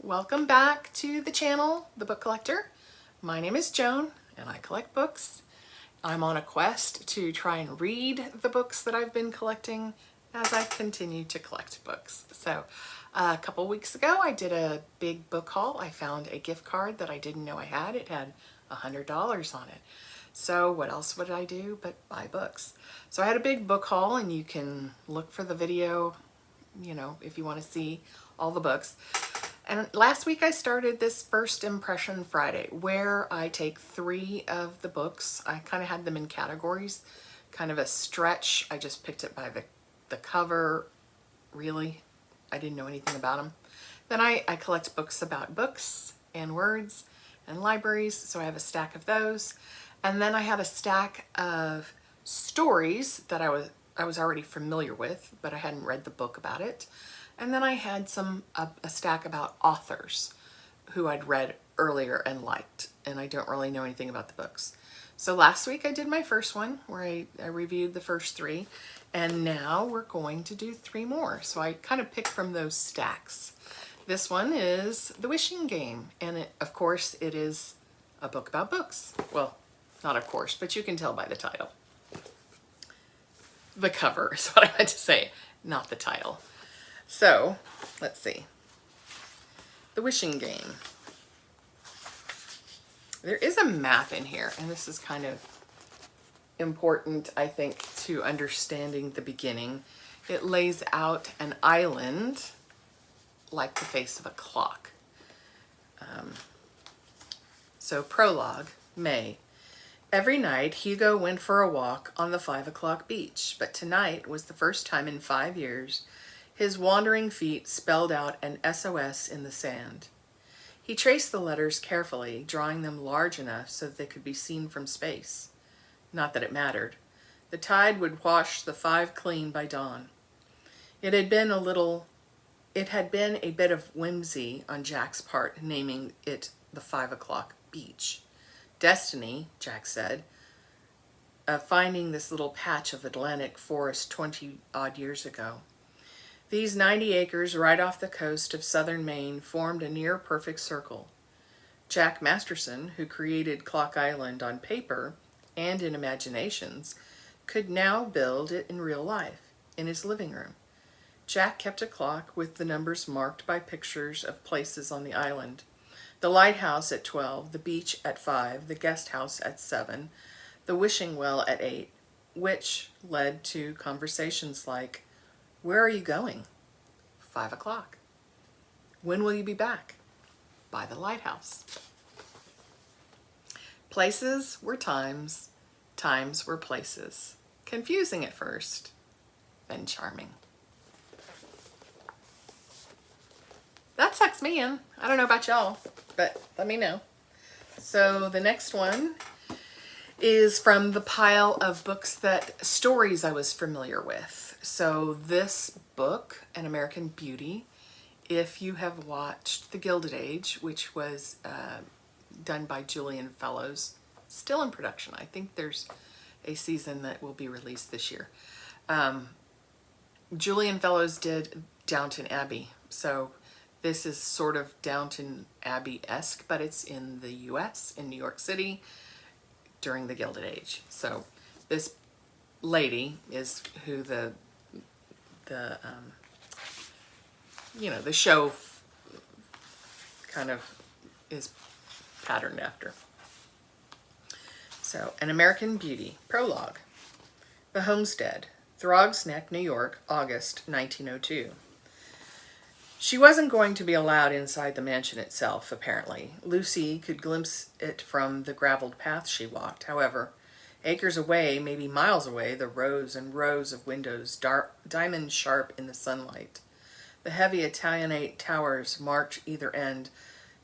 Welcome back to the channel, The Book Collector. My name is Joan and I collect books. I'm on a quest to try and read the books that I've been collecting as I continue to collect books. So a couple weeks ago I did a big book haul. I found a gift card that I didn't know I had. It had $100 on it. So what else would I do but buy books? So I had a big book haul, and you can look for the video, if you want to see all the books. And last week I started this First Impression Friday where I take 3 of the books. I kind of had them in categories, kind of a stretch. I just picked it by the cover, really. I didn't know anything about them. Then I collect books about books and words and libraries, so I have a stack of those. And then I have a stack of stories that I was already familiar with, but I hadn't read the book about it. And then I had a stack about authors who I'd read earlier and liked, and I don't really know anything about the books. So last week I did my first one where I reviewed the first 3, and now we're going to do 3 more. So I kind of picked from those stacks. This one is The Wishing Game, and of course it is a book about books. Well, not of course, but you can tell by the title. The cover is what I meant to say, not the title. So, let's see. The Wishing Game. There is a map in here, and this is kind of important, I think, to understanding the beginning. It lays out an island like the face of a clock. So, prologue, May. Every night, Hugo went for a walk on the 5 o'clock beach, but tonight was the first time in 5 years his wandering feet spelled out an SOS in the sand. He traced the letters carefully, drawing them large enough so that they could be seen from space. Not that it mattered. The tide would wash the 5 clean by dawn. It had been a bit of whimsy on Jack's part, naming it the 5 o'clock beach. Destiny, Jack said, of finding this little patch of Atlantic forest 20-odd years ago. These 90 acres right off the coast of southern Maine formed a near-perfect circle. Jack Masterson, who created Clock Island on paper and in imaginations, could now build it in real life, in his living room. Jack kept a clock with the numbers marked by pictures of places on the island. The lighthouse at 12, the beach at 5, the guest house at 7, the wishing well at 8, which led to conversations like, "Where are you going?" 5 o'clock. "When will you be back?" "By the lighthouse." Places were times, times were places. Confusing at first, then charming. That sucks me in. I don't know about y'all, but let me know. So the next one is from the pile of stories I was familiar with. So this book, An American Beauty, if you have watched The Gilded Age, which was done by Julian Fellowes, still in production. I think there's a season that will be released this year. Julian Fellowes did Downton Abbey, so this is sort of Downton Abbey-esque, but it's in the US, in New York City, during the Gilded Age. So this lady is who the show kind of is patterned after. So, An American Beauty, prologue. The Homestead, Throgs Neck, New York, August 1902. She wasn't going to be allowed inside the mansion itself, apparently. Lucy could glimpse it from the graveled path she walked. However, acres away, maybe miles away, the rows and rows of windows, diamond sharp in the sunlight. The heavy Italianate towers marked either end,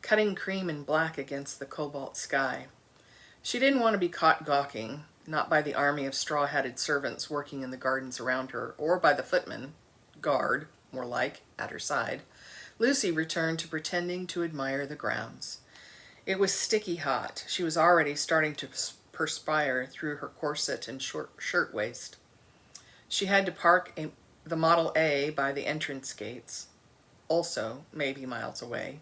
cutting cream and black against the cobalt sky. She didn't want to be caught gawking, not by the army of straw-hatted servants working in the gardens around her, or by the footman, guard, more like, at her side. Lucy returned to pretending to admire the grounds. It was sticky hot. She was already starting to perspire through her corset and short shirtwaist. She had to park the Model A by the entrance gates, also maybe miles away.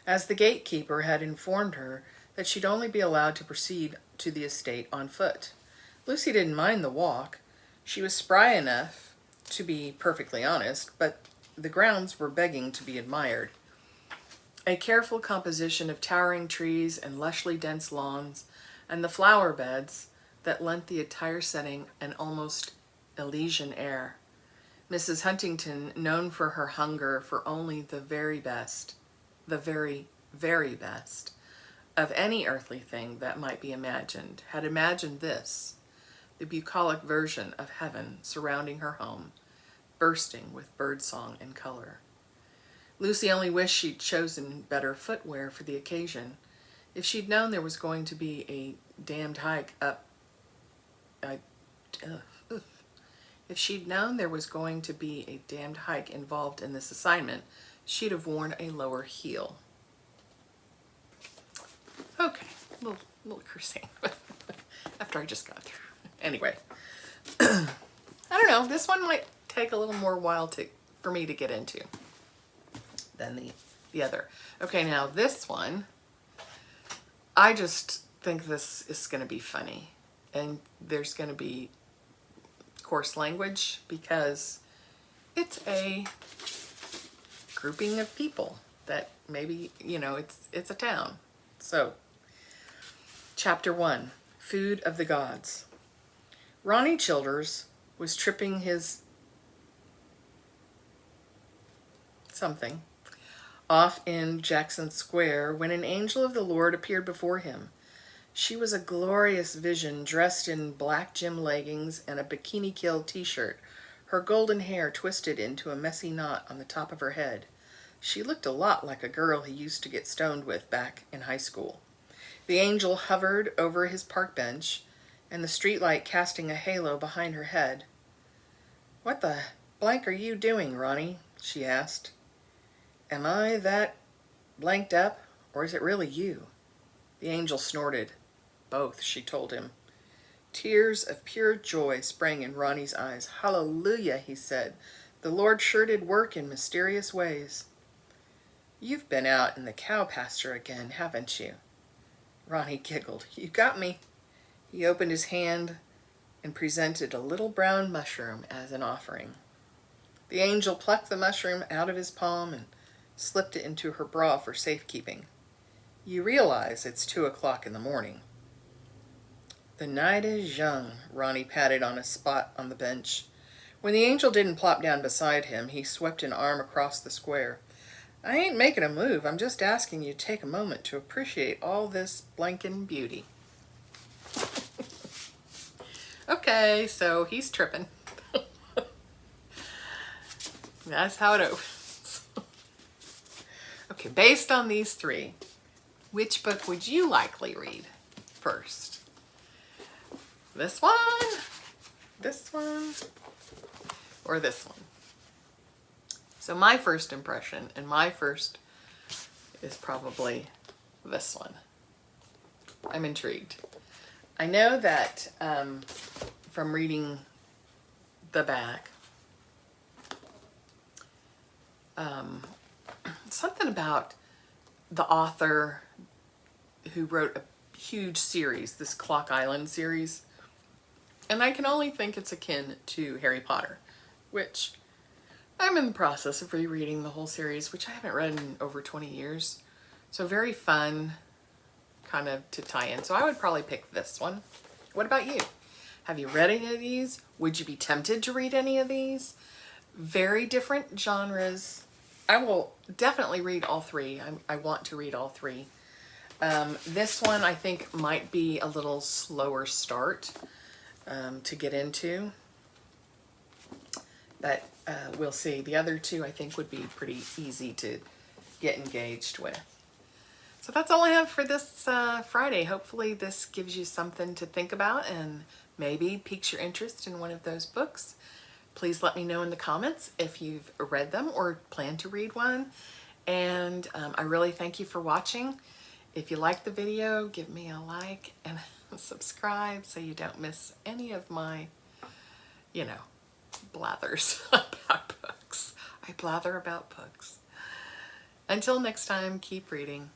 as the gatekeeper had informed her that she'd only be allowed to proceed to the estate on foot. Lucy didn't mind the walk. She was spry enough to be perfectly honest, but the grounds were begging to be admired. A careful composition of towering trees and lushly dense lawns, and the flower beds that lent the entire setting an almost Elysian air. Mrs. Huntington, known for her hunger for only the very best, the very, very best, of any earthly thing that might be imagined, had imagined this, the bucolic version of heaven surrounding her home, bursting with birdsong and color. Lucy only wished she'd chosen better footwear for the occasion. If she'd known there was going to be a damned hike up... If she'd known there was going to be a damned hike involved in this assignment, she'd have worn a lower heel. Okay, a little cursing after I just got through. Anyway, I don't know, this one might take a little more while for me to get into than the other. Okay, now this one, I just think this is going to be funny, and there's going to be coarse language because it's a grouping of people that maybe, you know, it's a town. So, Chapter 1, Food of the Gods. Ronnie Childers was tripping his something off in Jackson Square when an angel of the Lord appeared before him. She was a glorious vision dressed in black gym leggings and a Bikini Kill t-shirt, her golden hair twisted into a messy knot on the top of her head. She looked a lot like a girl he used to get stoned with back in high school. The angel hovered over his park bench, and the streetlight casting a halo behind her head. "What the blank are you doing, Ronnie?" she asked. "Am I that blanked up, or is it really you?" The angel snorted. "Both," she told him. Tears of pure joy sprang in Ronnie's eyes. "Hallelujah," he said. "The Lord sure did work in mysterious ways." "You've been out in the cow pasture again, haven't you?" Ronnie giggled. "You got me." He opened his hand and presented a little brown mushroom as an offering. The angel plucked the mushroom out of his palm and slipped it into her bra for safekeeping. "You realize it's 2 o'clock in the morning." "The night is young," Ronnie patted on a spot on the bench. When the angel didn't plop down beside him, he swept an arm across the square. "I ain't making a move. I'm just asking you to take a moment to appreciate all this blanking beauty." Okay, so he's tripping. That's how it opens. Okay, based on these three, which book would you likely read first? This one, or this one? So my first impression, and my first is probably this one. I'm intrigued. I know that from reading the back, something about the author who wrote a huge series, this Clock Island series, and I can only think it's akin to Harry Potter, which I'm in the process of rereading the whole series, which I haven't read in over 20 years. So very fun kind of to tie in. So I would probably pick this one. What about you? Have you read any of these? Would you be tempted to read any of these? Very different genres. I will definitely read all three. I want to read all three. This one I think might be a little slower start to get into, but we'll see. The other two I think would be pretty easy to get engaged with. So that's all I have for this Friday. Hopefully this gives you something to think about and maybe piques your interest in one of those books. Please let me know in the comments if you've read them or plan to read one. And I really thank you for watching. If you like the video, give me a like and subscribe so you don't miss any of my, you know, blathers about books. I blather about books. Until next time, keep reading.